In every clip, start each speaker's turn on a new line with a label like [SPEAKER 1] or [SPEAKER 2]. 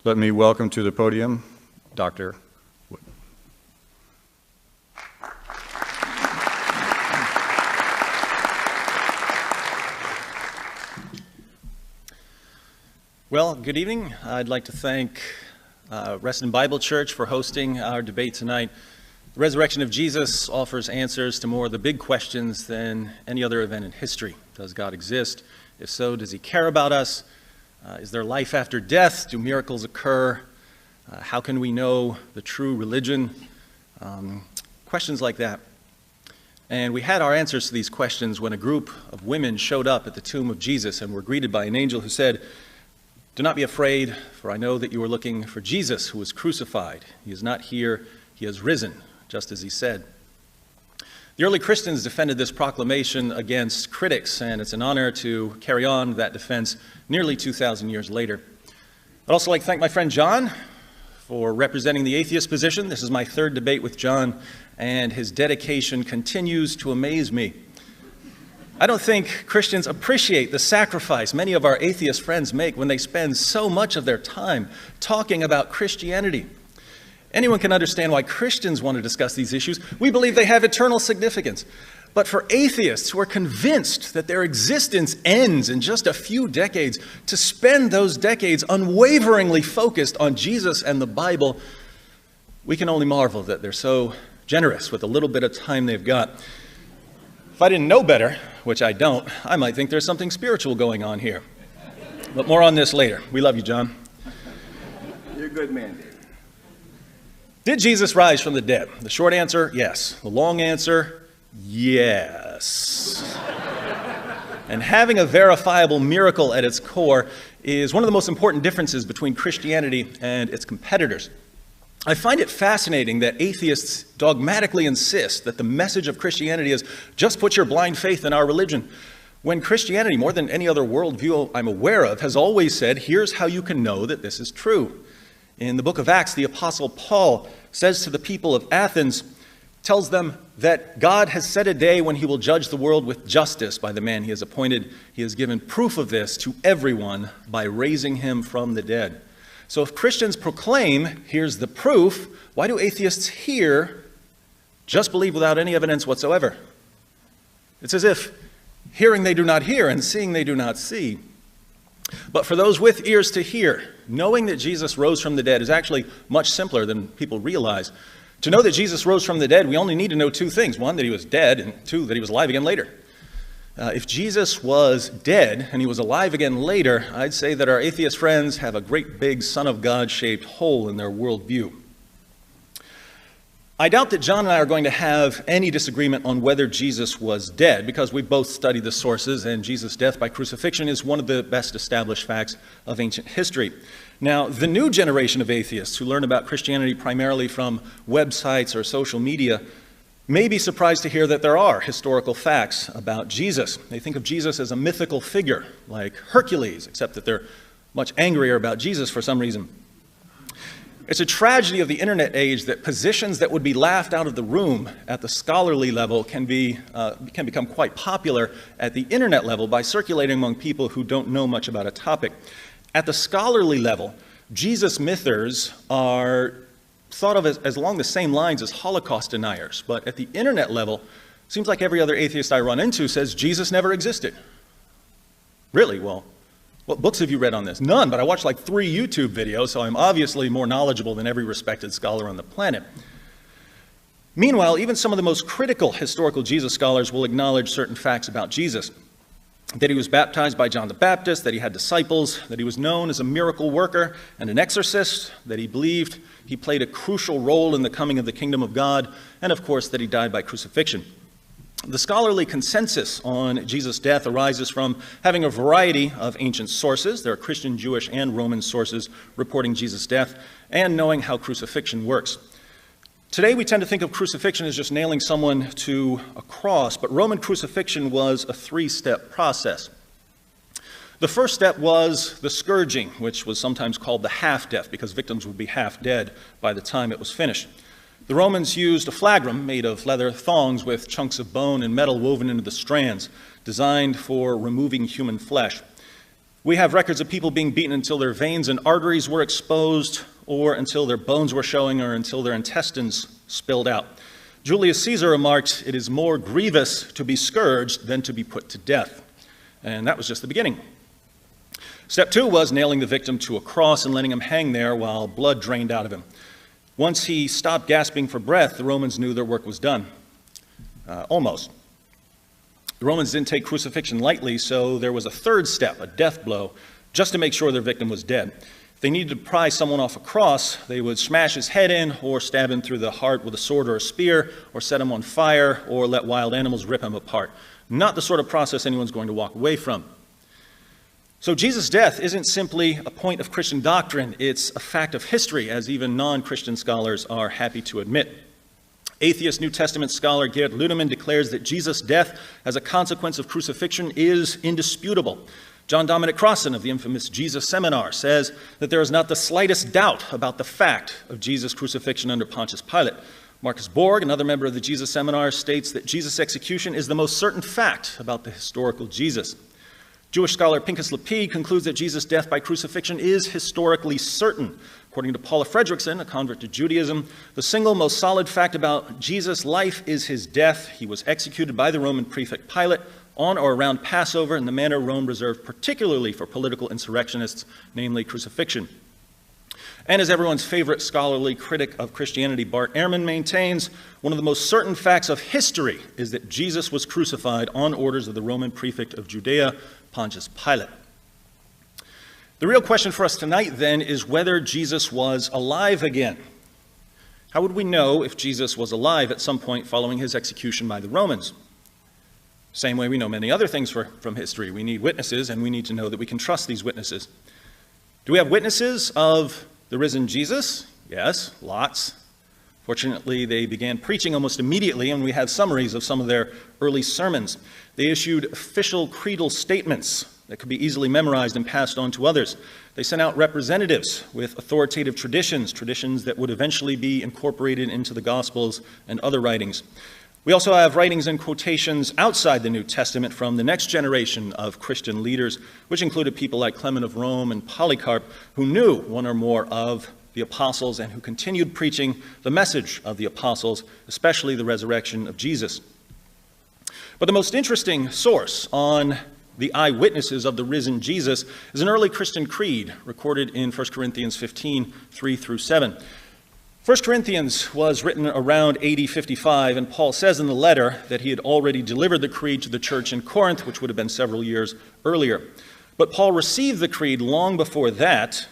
[SPEAKER 1] Let me welcome to the podium Dr. Wood.
[SPEAKER 2] Well, good evening. I'd like to thank Reston Bible Church for hosting our debate tonight. The resurrection of Jesus offers answers to more of the big questions than any other event in history. Does God exist? If so, does he care about us? Is there life after death? Do miracles occur? How can we know the true religion? Questions like that. And we had our answers to these questions when a group of women showed up at the tomb of Jesus and were greeted by an angel who said, "Do not be afraid, for I know that you are looking for Jesus who was crucified. He is not here, he has risen, just as he said." The early Christians defended this proclamation against critics, and it's an honor to carry on that defense nearly 2,000 years later. I'd also like to thank my friend John for representing the atheist position. This is my third debate with John, and his dedication continues to amaze me. I don't think Christians appreciate the sacrifice many of our atheist friends make when they spend so much of their time talking about Christianity. Anyone can understand why Christians want to discuss these issues. We believe they have eternal significance. But for atheists who are convinced that their existence ends in just a few decades, to spend those decades unwaveringly focused on Jesus and the Bible, we can only marvel that they're so generous with the little bit of time they've got. If I didn't know better, which I don't, I might think there's something spiritual going on here. But more on this later. We love you, John.
[SPEAKER 3] You're a good man, David.
[SPEAKER 2] Did Jesus rise from the dead? The short answer, yes. The long answer, yes. And having a verifiable miracle at its core is one of the most important differences between Christianity and its competitors. I find it fascinating that atheists dogmatically insist that the message of Christianity is just put your blind faith in our religion, when Christianity, more than any other worldview I'm aware of, has always said, here's how you can know that this is true. In the book of Acts, the Apostle Paul says to the people of Athens, tells them that God has set a day when he will judge the world with justice by the man he has appointed. He has given proof of this to everyone by raising him from the dead. So if Christians proclaim, here's the proof, why do atheists here just believe without any evidence whatsoever? It's as if hearing they do not hear and seeing they do not see. But for those with ears to hear, knowing that Jesus rose from the dead is actually much simpler than people realize. To know that Jesus rose from the dead, we only need to know two things. One, that he was dead, and two, that he was alive again later. If Jesus was dead and he was alive again later, I'd say that our atheist friends have a great big Son of God-shaped hole in their worldview. I doubt that John and I are going to have any disagreement on whether Jesus was dead, because we've both studied the sources, and Jesus' death by crucifixion is one of the best established facts of ancient history. Now, the new generation of atheists who learn about Christianity primarily from websites or social media may be surprised to hear that there are historical facts about Jesus. They think of Jesus as a mythical figure, like Hercules, except that they're much angrier about Jesus for some reason. It's a tragedy of the internet age that positions that would be laughed out of the room at the scholarly level can become quite popular at the internet level by circulating among people who don't know much about a topic. At the scholarly level, Jesus mythers are thought of as along the same lines as Holocaust deniers, but at the internet level, it seems like every other atheist I run into says Jesus never existed. Really? Well, what books have you read on this? None, but I watched like 3 YouTube videos, so I'm obviously more knowledgeable than every respected scholar on the planet. Meanwhile, even some of the most critical historical Jesus scholars will acknowledge certain facts about Jesus. That he was baptized by John the Baptist, that he had disciples, that he was known as a miracle worker and an exorcist, that he believed he played a crucial role in the coming of the kingdom of God, and of course that he died by crucifixion. The scholarly consensus on Jesus' death arises from having a variety of ancient sources. There are Christian, Jewish, and Roman sources reporting Jesus' death, and knowing how crucifixion works. Today we tend to think of crucifixion as just nailing someone to a cross, but Roman crucifixion was a 3-step process. The first step was the scourging, which was sometimes called the half-death, because victims would be half dead by the time it was finished. The Romans used a flagrum made of leather thongs with chunks of bone and metal woven into the strands, designed for removing human flesh. We have records of people being beaten until their veins and arteries were exposed, or until their bones were showing, or until their intestines spilled out. Julius Caesar remarked, "It is more grievous to be scourged than to be put to death." And that was just the beginning. Step 2 was nailing the victim to a cross and letting him hang there while blood drained out of him. Once he stopped gasping for breath, the Romans knew their work was done. Almost. The Romans didn't take crucifixion lightly, so there was a third step, a death blow, just to make sure their victim was dead. If they needed to pry someone off a cross, they would smash his head in, or stab him through the heart with a sword or a spear, or set him on fire, or let wild animals rip him apart. Not the sort of process anyone's going to walk away from. So Jesus' death isn't simply a point of Christian doctrine, it's a fact of history, as even non-Christian scholars are happy to admit. Atheist New Testament scholar Gerd Ludemann declares that Jesus' death as a consequence of crucifixion is indisputable. John Dominic Crossan of the infamous Jesus Seminar says that there is not the slightest doubt about the fact of Jesus' crucifixion under Pontius Pilate. Marcus Borg, another member of the Jesus Seminar, states that Jesus' execution is the most certain fact about the historical Jesus. Jewish scholar Pinchas Lapid concludes that Jesus' death by crucifixion is historically certain. According to Paula Fredrickson, a convert to Judaism, the single most solid fact about Jesus' life is his death. He was executed by the Roman prefect Pilate on or around Passover in the manner Rome reserved particularly for political insurrectionists, namely crucifixion. And as everyone's favorite scholarly critic of Christianity, Bart Ehrman, maintains, one of the most certain facts of history is that Jesus was crucified on orders of the Roman prefect of Judea, Pontius Pilate. The real question for us tonight, then, is whether Jesus was alive again. How would we know if Jesus was alive at some point following his execution by the Romans? Same way we know many other things from history. We need witnesses, and we need to know that we can trust these witnesses. Do we have witnesses of the risen Jesus? Yes, lots. Fortunately, they began preaching almost immediately, and we have summaries of some of their early sermons. They issued official creedal statements that could be easily memorized and passed on to others. They sent out representatives with authoritative traditions that would eventually be incorporated into the Gospels and other writings. We also have writings and quotations outside the New Testament from the next generation of Christian leaders, which included people like Clement of Rome and Polycarp, who knew one or more of the apostles and who continued preaching the message of the apostles, especially the resurrection of Jesus. But the most interesting source on the eyewitnesses of the risen Jesus is an early Christian creed recorded in 1 Corinthians 15, 3 through 7. 1 Corinthians was written around AD 55, and Paul says in the letter that he had already delivered the creed to the church in Corinth, which would have been several years earlier. But Paul received the creed long before that,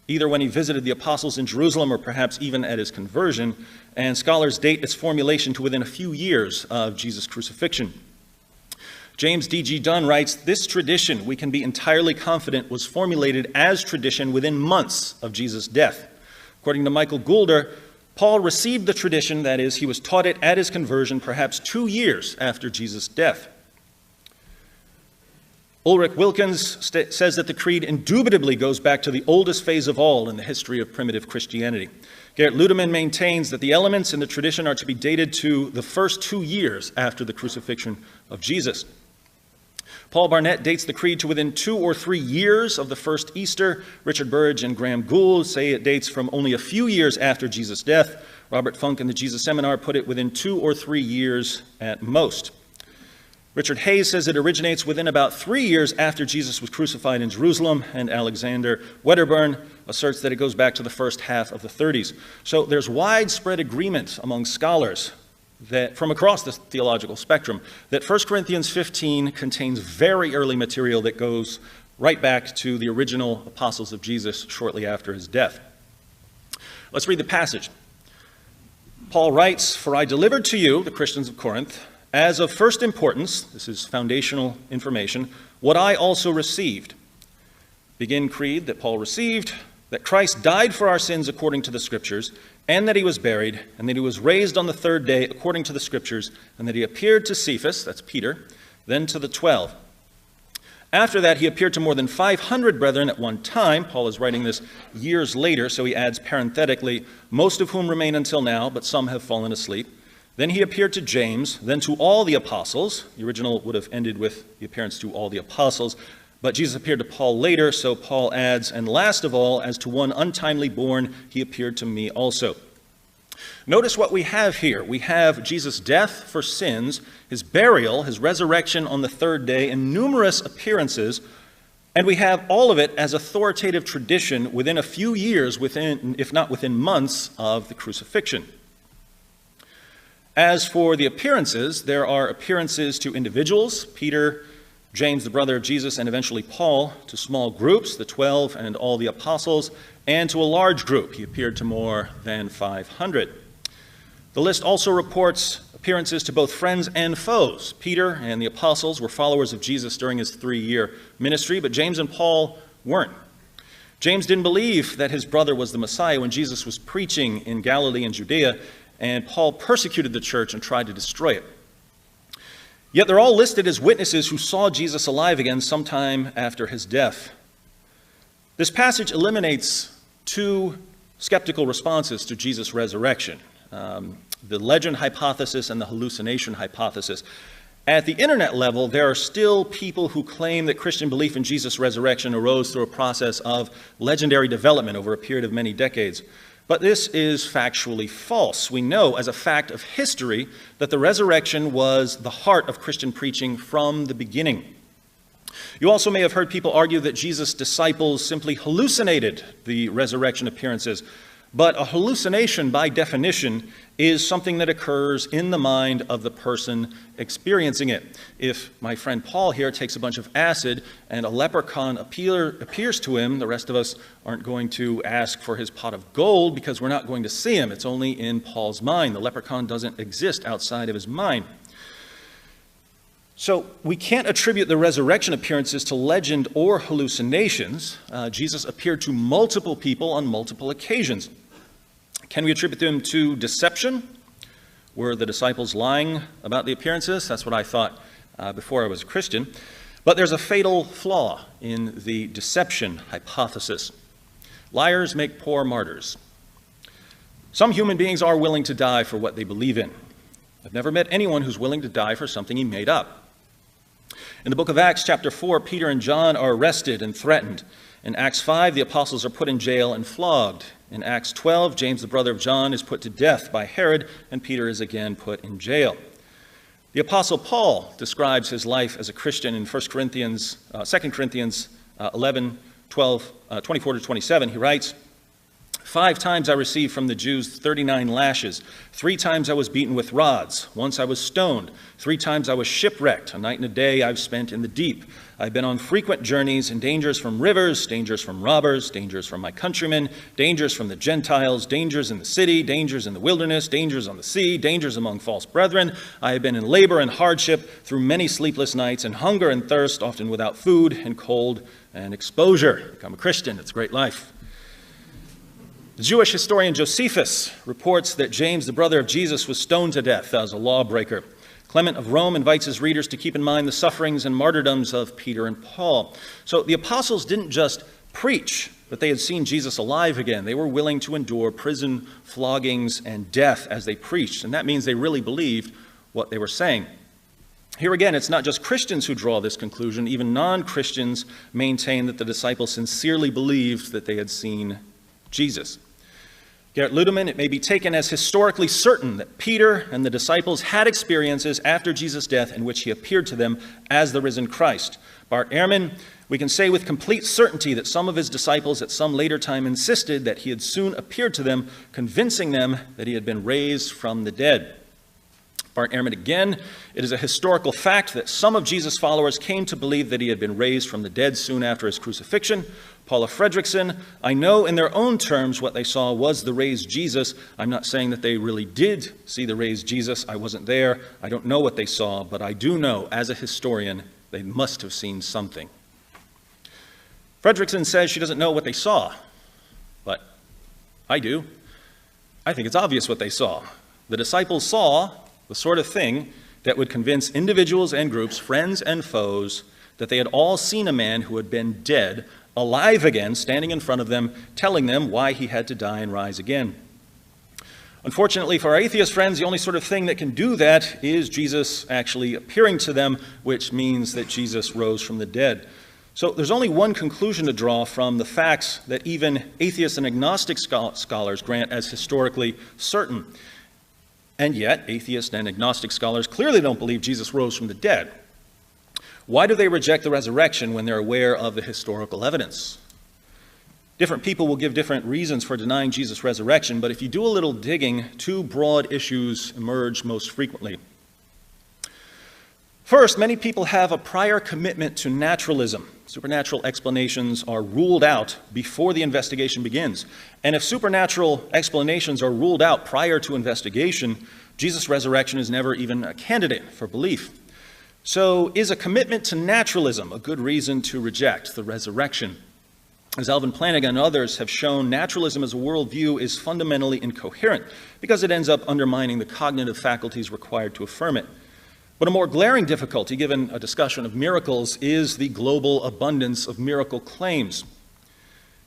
[SPEAKER 2] either when he visited the apostles in Jerusalem or perhaps even at his conversion, and scholars date its formulation to within a few years of Jesus' crucifixion. James D.G. Dunn writes, "This tradition, we can be entirely confident, was formulated as tradition within months of Jesus' death." According to Michael Goulder, Paul received the tradition, that is, he was taught it at his conversion perhaps 2 years after Jesus' death. Ulrich Wilkins says that the creed indubitably goes back to the oldest phase of all in the history of primitive Christianity. Gerd Ludemann maintains that the elements in the tradition are to be dated to the first 2 years after the crucifixion of Jesus. Paul Barnett dates the creed to within 2 or 3 years of the first Easter. Richard Burridge and Graham Gould say it dates from only a few years after Jesus' death. Robert Funk in the Jesus Seminar put it within 2 or 3 years at most. Richard Hayes says it originates within about 3 years after Jesus was crucified in Jerusalem, and Alexander Wedderburn asserts that it goes back to the first half of the 30s. So there's widespread agreement among scholars that from across the theological spectrum that 1 Corinthians 15 contains very early material that goes right back to the original apostles of Jesus shortly after his death. Let's read the passage. Paul writes, "For I delivered to you, the Christians of Corinth, as of first importance," this is foundational information, "what I also received." Begin creed that Paul received, that Christ died for our sins according to the Scriptures, and that he was buried, and that he was raised on the 3rd day according to the Scriptures, and that he appeared to Cephas, that's Peter, then to the 12. After that, he appeared to more than 500 brethren at one time. Paul is writing this years later, so he adds parenthetically, "most of whom remain until now, but some have fallen asleep. Then he appeared to James, then to all the apostles." The original would have ended with the appearance to all the apostles. But Jesus appeared to Paul later, so Paul adds, and last of all, as to one untimely born, he appeared to me also. Notice what we have here. We have Jesus' death for sins, his burial, his resurrection on the third day, and numerous appearances. And we have all of it as authoritative tradition within a few years, if not within months, of the crucifixion. As for the appearances, there are appearances to individuals, Peter, James, the brother of Jesus, and eventually Paul, to small groups, the 12 and all the apostles, and to a large group. He appeared to more than 500. The list also reports appearances to both friends and foes. Peter and the apostles were followers of Jesus during his 3-year ministry, but James and Paul weren't. James didn't believe that his brother was the Messiah when Jesus was preaching in Galilee and Judea, and Paul persecuted the church and tried to destroy it. Yet they're all listed as witnesses who saw Jesus alive again sometime after his death. This passage eliminates two skeptical responses to Jesus' resurrection, the legend hypothesis and the hallucination hypothesis. At the internet level, there are still people who claim that Christian belief in Jesus' resurrection arose through a process of legendary development over a period of many decades. But this is factually false. We know as a fact of history that the resurrection was the heart of Christian preaching from the beginning. You also may have heard people argue that Jesus' disciples simply hallucinated the resurrection appearances. But a hallucination, by definition, is something that occurs in the mind of the person experiencing it. If my friend Paul here takes a bunch of acid and a leprechaun appears to him, the rest of us aren't going to ask for his pot of gold because we're not going to see him. It's only in Paul's mind. The leprechaun doesn't exist outside of his mind. So we can't attribute the resurrection appearances to legend or hallucinations. Jesus appeared to multiple people on multiple occasions. Can we attribute them to deception? Were the disciples lying about the appearances? That's what I thought before I was a Christian. But there's a fatal flaw in the deception hypothesis. Liars make poor martyrs. Some human beings are willing to die for what they believe in. I've never met anyone who's willing to die for something he made up. In the book of Acts, chapter 4, Peter and John are arrested and threatened. In Acts 5, the apostles are put in jail and flogged. In Acts 12, James, the brother of John, is put to death by Herod, and Peter is again put in jail. The apostle Paul describes his life as a Christian in 2 Corinthians 11, 12, 24 to 27. He writes, 5 times I received from the Jews 39 lashes. 3 times I was beaten with rods. Once I was stoned. 3 times I was shipwrecked. A night and a day I've spent in the deep. I've been on frequent journeys in dangers from rivers, dangers from robbers, dangers from my countrymen, dangers from the Gentiles, dangers in the city, dangers in the wilderness, dangers on the sea, dangers among false brethren. I have been in labor and hardship through many sleepless nights, and hunger and thirst, often without food, and cold and exposure. Become a Christian. It's a great life. The Jewish historian Josephus reports that James, the brother of Jesus, was stoned to death as a lawbreaker. Clement of Rome invites his readers to keep in mind the sufferings and martyrdoms of Peter and Paul. So the apostles didn't just preach that they had seen Jesus alive again. They were willing to endure prison, floggings, and death as they preached. And that means they really believed what they were saying. Here again, it's not just Christians who draw this conclusion. Even non-Christians maintain that the disciples sincerely believed that they had seen Jesus. Gerrit Ludemann, it may be taken as historically certain that Peter and the disciples had experiences after Jesus' death in which he appeared to them as the risen Christ. Bart Ehrman, we can say with complete certainty that some of his disciples at some later time insisted that he had soon appeared to them, convincing them that he had been raised from the dead. Bart Ehrman again, it is a historical fact that some of Jesus' followers came to believe that he had been raised from the dead soon after his crucifixion. Paula Fredrickson, I know in their own terms what they saw was the raised Jesus. I'm not saying that they really did see the raised Jesus. I wasn't there. I don't know what they saw, but I do know as a historian they must have seen something. Fredrickson says she doesn't know what they saw, but I do. I think it's obvious what they saw. The disciples saw the sort of thing that would convince individuals and groups, friends and foes, that they had all seen a man who had been dead, alive again, standing in front of them, telling them why he had to die and rise again. Unfortunately for our atheist friends, the only sort of thing that can do that is Jesus actually appearing to them, which means that Jesus rose from the dead. So there's only one conclusion to draw from the facts that even atheist and agnostic scholars grant as historically certain. And yet, atheist and agnostic scholars clearly don't believe Jesus rose from the dead. Why do they reject the resurrection when they're aware of the historical evidence? Different people will give different reasons for denying Jesus' resurrection, but if you do a little digging, two broad issues emerge most frequently. First, many people have a prior commitment to naturalism. Supernatural explanations are ruled out before the investigation begins. And if supernatural explanations are ruled out prior to investigation, Jesus' resurrection is never even a candidate for belief. So is a commitment to naturalism a good reason to reject the resurrection? As Alvin Plantinga and others have shown, naturalism as a worldview is fundamentally incoherent because it ends up undermining the cognitive faculties required to affirm it. But a more glaring difficulty, given a discussion of miracles, is the global abundance of miracle claims.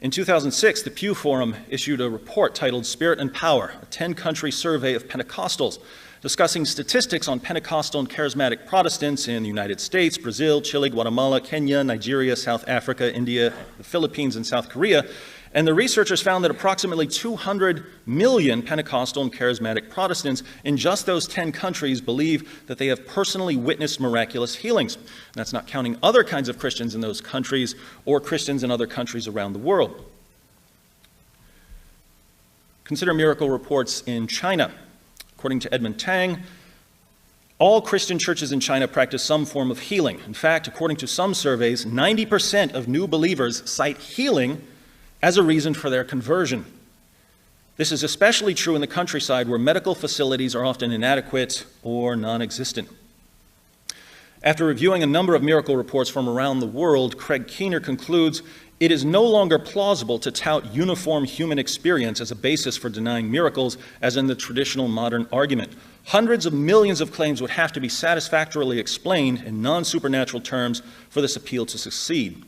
[SPEAKER 2] In 2006, the Pew Forum issued a report titled Spirit and Power, a 10-country survey of Pentecostals, discussing statistics on Pentecostal and charismatic Protestants in the United States, Brazil, Chile, Guatemala, Kenya, Nigeria, South Africa, India, the Philippines, and South Korea. And the researchers found that approximately 200 million Pentecostal and charismatic Protestants in just those 10 countries believe that they have personally witnessed miraculous healings. And that's not counting other kinds of Christians in those countries or Christians in other countries around the world. Consider miracle reports in China. According to Edmund Tang, all Christian churches in China practice some form of healing. In fact, according to some surveys, 90% of new believers cite healing as a reason for their conversion. This is especially true in the countryside where medical facilities are often inadequate or non-existent. After reviewing a number of miracle reports from around the world, Craig Keener concludes, it is no longer plausible to tout uniform human experience as a basis for denying miracles, as in the traditional modern argument. Hundreds of millions of claims would have to be satisfactorily explained in non-supernatural terms for this appeal to succeed.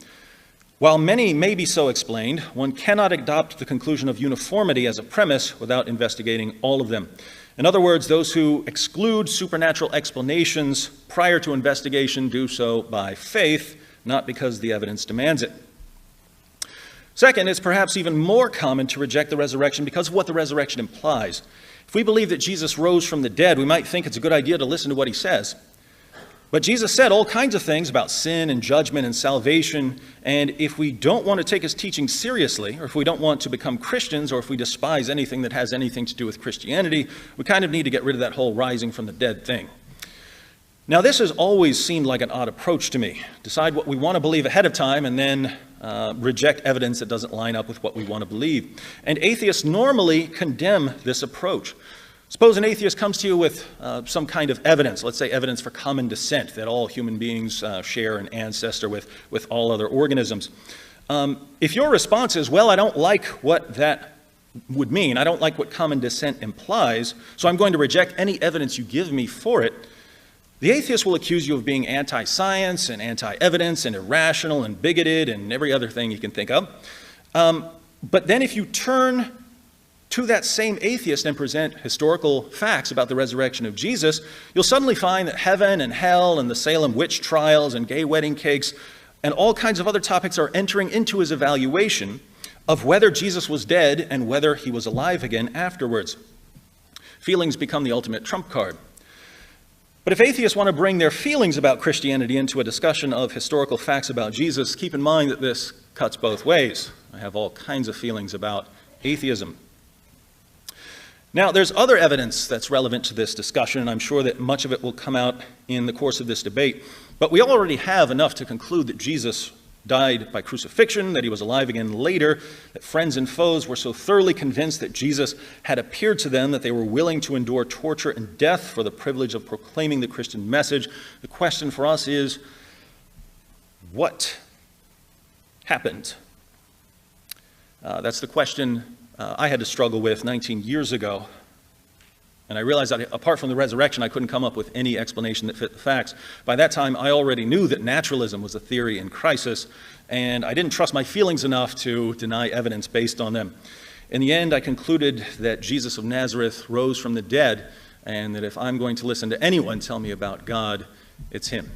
[SPEAKER 2] While many may be so explained, one cannot adopt the conclusion of uniformity as a premise without investigating all of them. In other words, those who exclude supernatural explanations prior to investigation do so by faith, not because the evidence demands it. Second, it's perhaps even more common to reject the resurrection because of what the resurrection implies. If we believe that Jesus rose from the dead, we might think it's a good idea to listen to what he says. But Jesus said all kinds of things about sin and judgment and salvation, and if we don't want to take his teaching seriously, or if we don't want to become Christians, or if we despise anything that has anything to do with Christianity, we kind of need to get rid of that whole rising from the dead thing. Now, this has always seemed like an odd approach to me. Decide what we want to believe ahead of time and then reject evidence that doesn't line up with what we want to believe. And atheists normally condemn this approach. Suppose an atheist comes to you with some kind of evidence, let's say evidence for common descent, that all human beings share an ancestor with all other organisms. If your response is, well, I don't like what that would mean, I don't like what common descent implies, so I'm going to reject any evidence you give me for it, the atheist will accuse you of being anti-science and anti-evidence and irrational and bigoted and every other thing you can think of. But then if you turn to that same atheist and present historical facts about the resurrection of Jesus, you'll suddenly find that heaven and hell and the Salem witch trials and gay wedding cakes and all kinds of other topics are entering into his evaluation of whether Jesus was dead and whether he was alive again afterwards. Feelings become the ultimate trump card. But if atheists want to bring their feelings about Christianity into a discussion of historical facts about Jesus, keep in mind that this cuts both ways. I have all kinds of feelings about atheism. Now, there's other evidence that's relevant to this discussion, and I'm sure that much of it will come out in the course of this debate. But we already have enough to conclude that Jesus died by crucifixion, that he was alive again later, that friends and foes were so thoroughly convinced that Jesus had appeared to them that they were willing to endure torture and death for the privilege of proclaiming the Christian message. The question for us is, what happened? That's the question I had to struggle with 19 years ago. And I realized that apart from the resurrection, I couldn't come up with any explanation that fit the facts. By that time, I already knew that naturalism was a theory in crisis, and I didn't trust my feelings enough to deny evidence based on them. In the end, I concluded that Jesus of Nazareth rose from the dead, and that if I'm going to listen to anyone tell me about God, it's him.